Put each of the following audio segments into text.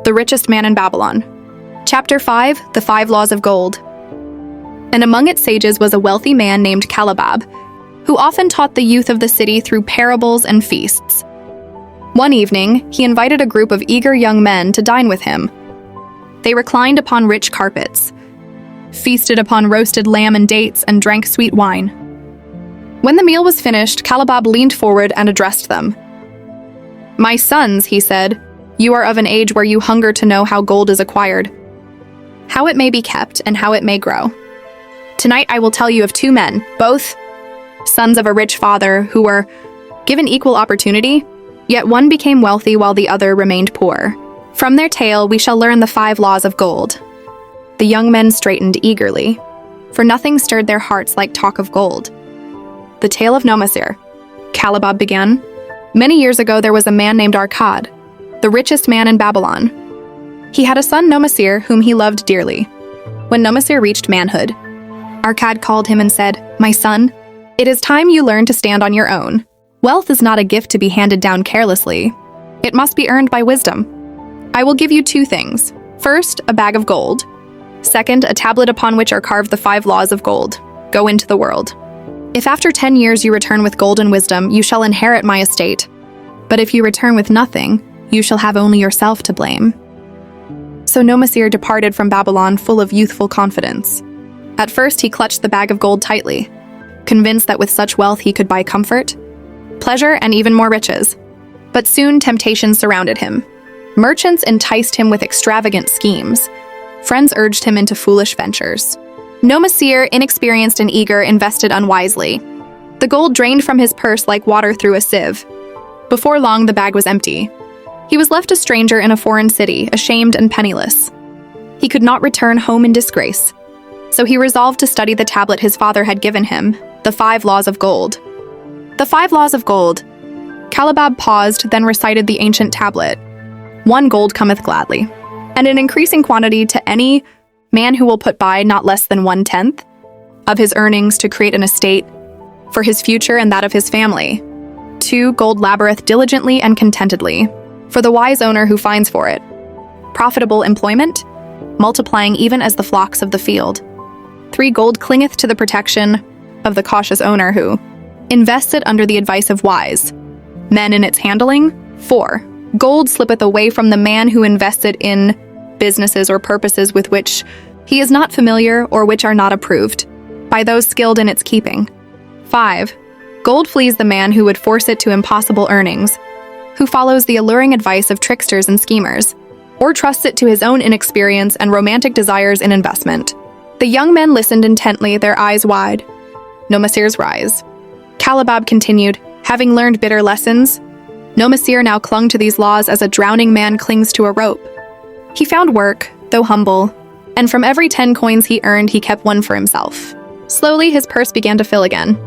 the richest man in Babylon. Chapter 5, the 5 Laws of Gold. And among its sages was a wealthy man named Calabab, who often taught the youth of the city through parables and feasts. One evening, he invited a group of eager young men to dine with him. They reclined upon rich carpets, feasted upon roasted lamb and dates, and drank sweet wine. When the meal was finished, Calabab leaned forward and addressed them. "My sons," he said, "you are of an age where you hunger to know how gold is acquired, how it may be kept, and how it may grow. Tonight I will tell you of 2 men, both sons of a rich father, who were given equal opportunity, yet one became wealthy while the other remained poor. From their tale we shall learn the 5 laws of gold." The young men straightened eagerly, for nothing stirred their hearts like talk of gold. "The tale of Nomasir," Calabab began. "Many years ago there was a man named Arkad, the richest man in Babylon. He had a son Nomasir whom he loved dearly. When Nomasir reached manhood, Arkad called him and said, 'My son, it is time you learn to stand on your own. Wealth is not a gift to be handed down carelessly. It must be earned by wisdom. I will give you 2 things. First, a bag of gold. Second, a tablet upon which are carved the 5 laws of gold. Go into the world. If after 10 years you return with gold and wisdom, you shall inherit my estate. But if you return with nothing, you shall have only yourself to blame.' So Nomasir departed from Babylon full of youthful confidence. At first he clutched the bag of gold tightly, convinced that with such wealth he could buy comfort, pleasure, and even more riches. But soon temptation surrounded him. Merchants enticed him with extravagant schemes. Friends urged him into foolish ventures. Nomasir, inexperienced and eager, invested unwisely. The gold drained from his purse like water through a sieve. Before long, the bag was empty. He was left a stranger in a foreign city, ashamed and penniless. He could not return home in disgrace, so he resolved to study the tablet his father had given him, the 5 laws of gold. The 5 laws of gold. Calabab paused, then recited the ancient tablet. 1 gold cometh gladly, and in increasing quantity to any man who will put by not less than 1/10 of his earnings to create an estate for his future and that of his family. 2 gold laboreth diligently and contentedly, for the wise owner who finds for it. Profitable employment, multiplying even as the flocks of the field. 3 gold clingeth to the protection of the cautious owner who invests it under the advice of wise men in its handling. 4 gold slippeth away from the man who invests it in businesses or purposes with which he is not familiar or which are not approved by those skilled in its keeping. 5 gold flees the man who would force it to impossible earnings, who follows the alluring advice of tricksters and schemers, or trusts it to his own inexperience and romantic desires in investment. The young men listened intently, their eyes wide. Nomasir's rise. Calabab continued, having learned bitter lessons. Nomasir now clung to these laws as a drowning man clings to a rope. He found work, though humble, and from every 10 coins he earned, he kept 1 for himself. Slowly, his purse began to fill again.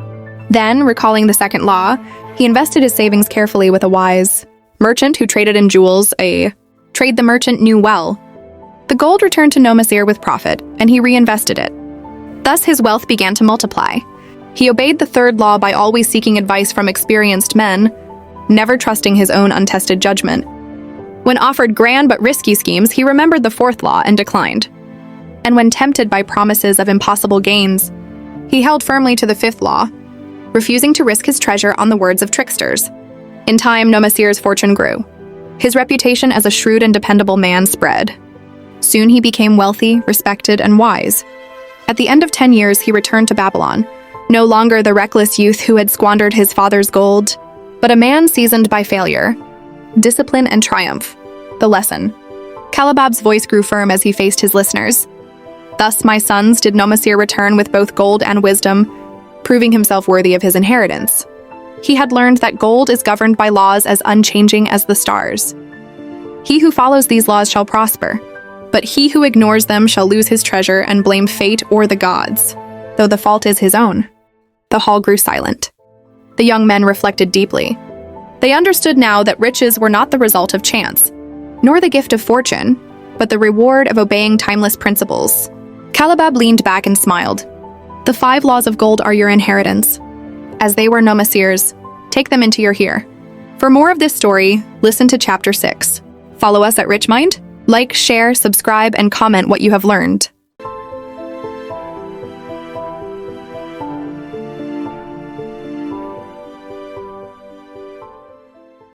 Then, recalling the 2nd law, he invested his savings carefully with a wise merchant who traded in jewels, a trade the merchant knew well. The gold returned to Nomasir with profit, and he reinvested it. Thus his wealth began to multiply. He obeyed the 3rd law by always seeking advice from experienced men, never trusting his own untested judgment. When offered grand but risky schemes, he remembered the 4th law and declined. And when tempted by promises of impossible gains, he held firmly to the 5th law, refusing to risk his treasure on the words of tricksters. In time, Nomasir's fortune grew. His reputation as a shrewd and dependable man spread. Soon he became wealthy, respected, and wise. At the end of 10 years, he returned to Babylon, no longer the reckless youth who had squandered his father's gold, but a man seasoned by failure, discipline, and triumph. The lesson. Calabab's voice grew firm as he faced his listeners. Thus, my sons, did Nomasir return with both gold and wisdom, proving himself worthy of his inheritance. He had learned that gold is governed by laws as unchanging as the stars. He who follows these laws shall prosper, but he who ignores them shall lose his treasure and blame fate or the gods, though the fault is his own. The hall grew silent. The young men reflected deeply. They understood now that riches were not the result of chance, nor the gift of fortune, but the reward of obeying timeless principles. Calabab leaned back and smiled. The 5 laws of gold are your inheritance. As they were Nomasir's, take them into your here. For more of this story, listen to Chapter 6. Follow us at Richmind Like, share, subscribe, and comment what you have learned.